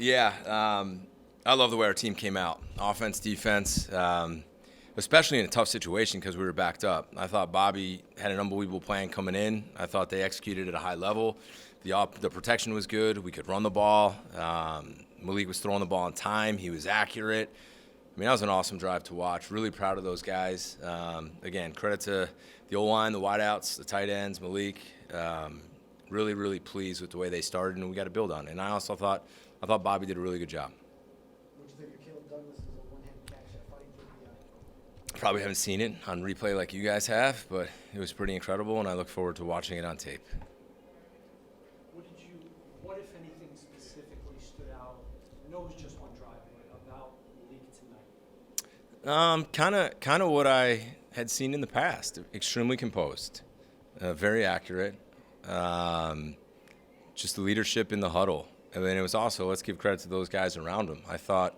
Yeah, I love the way our team came out. Offense, defense, especially in a tough situation because we were backed up. I thought Bobby had an unbelievable plan coming in. I thought they executed at a high level. The protection was good. We could run the ball. Malik was throwing the ball on time. He was accurate. I mean, that was an awesome drive to watch. Really proud of those guys. Again, credit to the O-line, the wideouts, the tight ends, Malik. Really, really pleased with the way they started, and we got to build on it. And I also thought Bobby did a really good job. What do you think of Caleb Douglas as a one-handed catch at fighting for the Probably haven't seen it on replay like you guys have, but it was pretty incredible, and I look forward to watching it on tape. What if anything specifically stood out? I know it was just one drive, but about Malik tonight. Kind of what I had seen in the past. Extremely composed, very accurate. Just the leadership in the huddle, and then it was also, let's give credit to those guys around him. I thought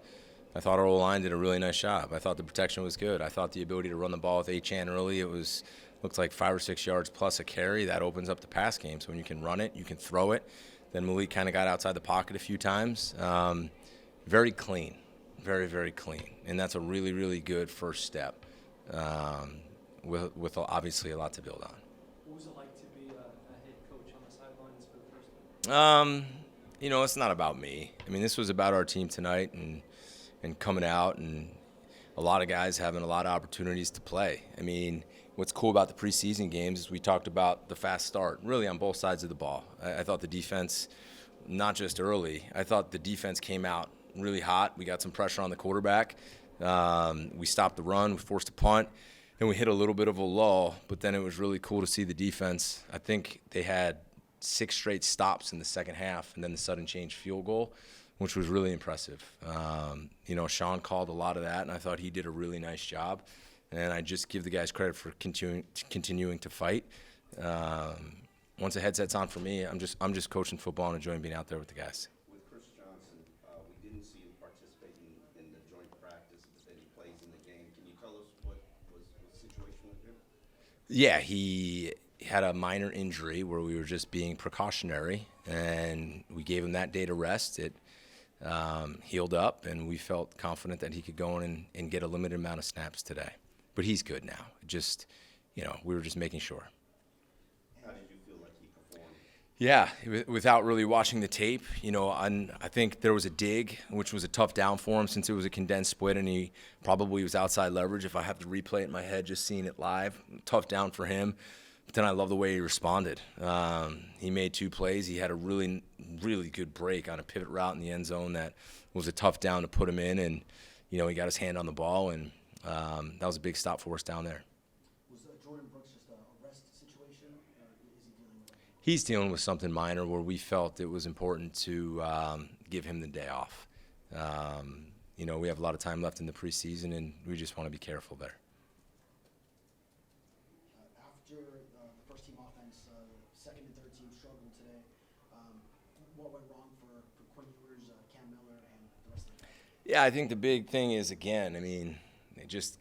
our O-line did a really nice job. I thought the protection was good. I thought the ability to run the ball with Achane early, looked like 5 or 6 yards plus a carry. That opens up the pass game. So when you can run it, you can throw it. Then Malik kind of got outside the pocket a few times. Very clean, very, very clean. And that's a really, really good first step with obviously a lot to build on. What was it like to be a head coach on the sidelines for the first time? It's not about me. I mean, this was about our team tonight and coming out, and a lot of guys having a lot of opportunities to play. I mean, what's cool about the preseason games is we talked about the fast start, really on both sides of the ball. I thought the defense, not just early, I thought the defense came out really hot. We got some pressure on the quarterback. We stopped the run, we forced a punt, and we hit a little bit of a lull, but then it was really cool to see the defense. I think they had 6 straight stops in the second half, and then the sudden change field goal, which was really impressive. Sean called a lot of that, and I thought he did a really nice job. And I just give the guys credit for continuing to fight. Once the headset's on for me, I'm just coaching football and enjoying being out there with the guys. With Chris Johnson, we didn't see him participating in the joint practice that he plays in the game. Can you tell us what was the situation with him? Yeah, he had a minor injury where we were just being precautionary, and we gave him that day to rest. It healed up, and we felt confident that he could go in and get a limited amount of snaps today. But he's good now. Just, we were just making sure. How did you feel like he performed? Yeah, without really watching the tape, I think there was a dig, which was a tough down for him since it was a condensed split, and he probably was outside leverage. If I have to replay it in my head, just seeing it live, tough down for him. But then I love the way he responded. He made 2 plays. He had a really, really good break on a pivot route in the end zone that was a tough down to put him in, and he got his hand on the ball, and that was a big stop for us down there. Was Jordan Brooks just a rest situation, or is he dealing with it? He's dealing with something minor where we felt it was important to give him the day off. We have a lot of time left in the preseason, and we just want to be careful there. After the first-team offense, second and third team struggled today. What went wrong for Quinn Ewers, Cam Miller, and the rest of the guys? Yeah, I think the big thing is, again,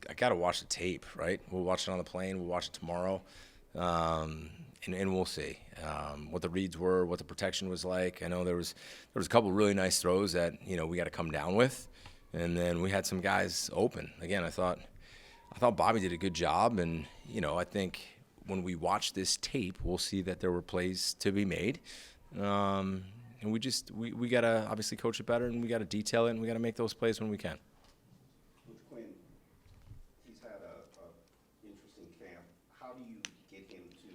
I got to watch the tape, right? We'll watch it on the plane. We'll watch it tomorrow, and we'll see what the reads were, what the protection was like. I know there was a couple really nice throws that we got to come down with, and then we had some guys open. Again, I thought Bobby did a good job, and I think when we watch this tape, we'll see that there were plays to be made, and we got to obviously coach it better, and we got to detail it, and we got to make those plays when we can. With Quinn, he's had a interesting camp. How do you get him to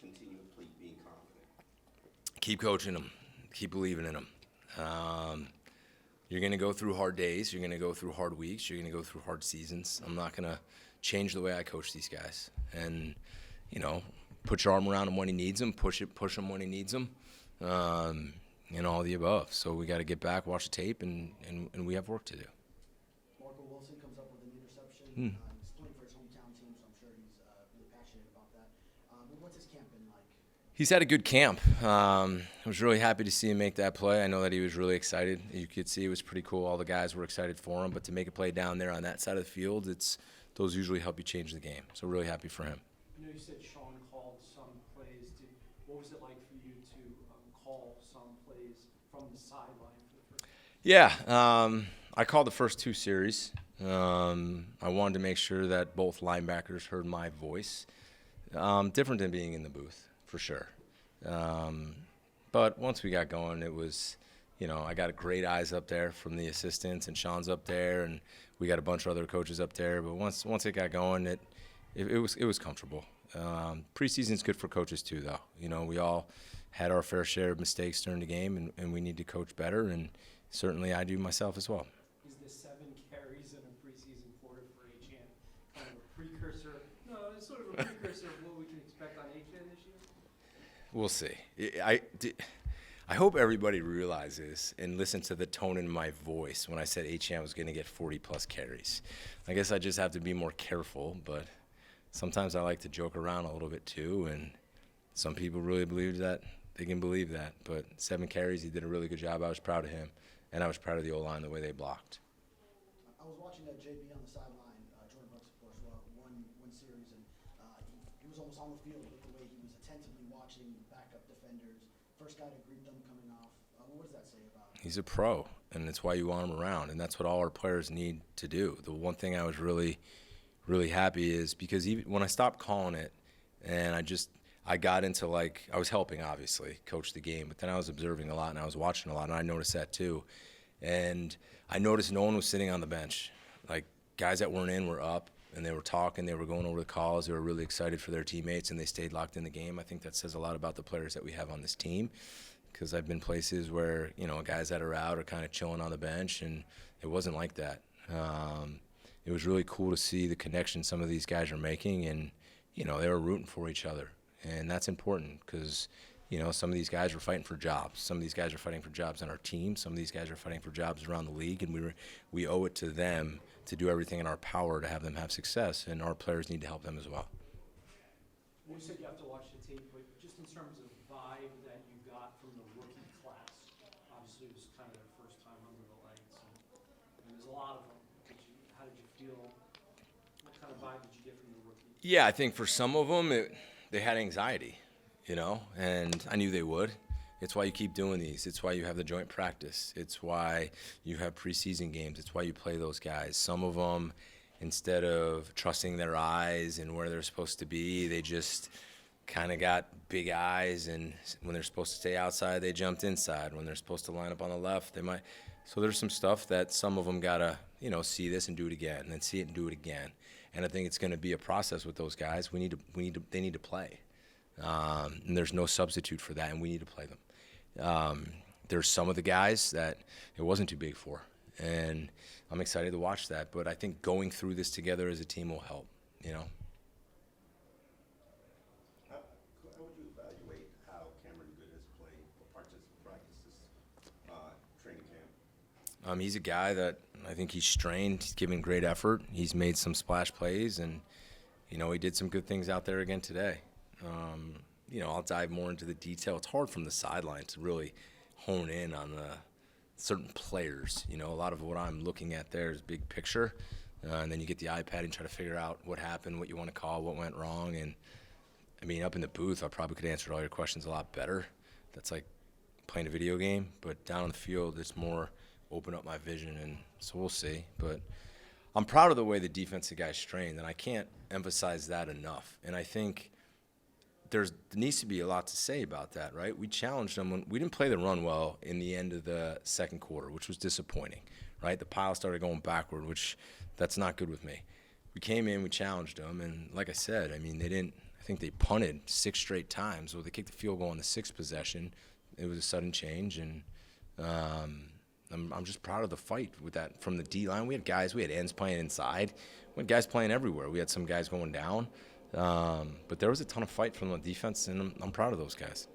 continue being confident? Keep coaching him. Keep believing in him. You're going to go through hard days. You're going to go through hard weeks. You're going to go through hard seasons. I'm not going to change the way I coach these guys. And, put your arm around him when he needs him. Push him when he needs him. And all the above. So we got to get back, watch the tape, and we have work to do. Marco Wilson comes up with an interception. He's playing for his hometown team, so I'm sure he's really passionate about that. But what's his camp been like? He's had a good camp. I was really happy to see him make that play. I know that he was really excited. You could see it was pretty cool. All the guys were excited for him. But to make a play down there on that side of the field, those usually help you change the game. So really happy for him. I know you said Sean called some plays. What was it like for you to call some plays from the sideline for the first time? Yeah, I called the first 2 series. I wanted to make sure that both linebackers heard my voice. Different than being in the booth, for sure. But once we got going, it was, I got great eyes up there from the assistants, and Sean's up there, and we got a bunch of other coaches up there. But once it got going, it was comfortable. Preseason's good for coaches too, though. We all had our fair share of mistakes during the game, and we need to coach better, and certainly I do myself as well. Is the 7 carries in a preseason quarter for H.N. kind of a precursor? No, it's sort of a precursor of what we can expect on H.N. this year? We'll see. I hope everybody realizes and listens to the tone in my voice when I said H.N. was going to get 40-plus carries. I guess I just have to be more careful, but sometimes I like to joke around a little bit too, and some people really believe that. They can believe that. But 7 carries, he did a really good job. I was proud of him, and I was proud of the O-line, the way they blocked. I was watching that JB on the sideline, Jordan Brooks, of course, one series, and he was almost on the field with the way he was attentively watching backup defenders. First guy to greet them coming off. What does that say about him? He's a pro, and that's why you want him around, and that's what all our players need to do. The one thing I was really, really happy is because even when I stopped calling it, and I got into, I was helping, obviously, coach the game, but then I was observing a lot, and I was watching a lot, and I noticed that too. And I noticed no one was sitting on the bench. Guys that weren't in were up, and they were talking, they were going over the calls, they were really excited for their teammates, and they stayed locked in the game. I think that says a lot about the players that we have on this team, because I've been places where, guys that are out are kind of chilling on the bench, and it wasn't like that. It was really cool to see the connection some of these guys are making, and, they were rooting for each other. And that's important because, some of these guys are fighting for jobs. Some of these guys are fighting for jobs on our team. Some of these guys are fighting for jobs around the league, and we owe it to them to do everything in our power to have them have success, and our players need to help them as well. You said you have to watch the tape, but just in terms of vibe that you got from the rookie class, obviously it was kind of their first time under the lights, and there's a lot of them. How did you feel? What kind of vibe did you get from the rookie? Yeah, I think for some of them, they had anxiety, and I knew they would. It's why you keep doing these. It's why you have the joint practice. It's why you have preseason games. It's why you play those guys. Some of them, instead of trusting their eyes and where they're supposed to be, they just kind of got big eyes, and when they're supposed to stay outside, they jumped inside. When they're supposed to line up on the left, they might. So there's some stuff that some of them got to, see this and do it again, and then see it and do it again. And I think it's going to be a process with those guys. They need to play. And there's no substitute for that, and we need to play them. There's some of the guys that it wasn't too big for, and I'm excited to watch that. But I think going through this together as a team will help, How would you evaluate how Cameron Good has played or practices training camp? He's a guy that I think he's strained. He's given great effort. He's made some splash plays, and, he did some good things out there again today. I'll dive more into the detail. It's hard from the sideline to really hone in on the certain players. A lot of what I'm looking at there is big picture, and then you get the iPad and try to figure out what happened, what you want to call, what went wrong. And, up in the booth, I probably could answer all your questions a lot better. That's like playing a video game. But down on the field, it's more open up my vision, and so we'll see. But I'm proud of the way the defensive guys trained, and I can't emphasize that enough. And I think there needs to be a lot to say about that, right? We challenged them when we didn't play the run well in the end of the second quarter, which was disappointing, right? The pile started going backward, which that's not good with me. We came in, we challenged them, and like I said, I think they punted 6 straight times. Well, they kicked the field goal on the 6th possession. It was a sudden change, and I'm just proud of the fight with that from the D-line. We had ends playing inside. We had guys playing everywhere. We had some guys going down. But there was a ton of fight from the defense, and I'm proud of those guys.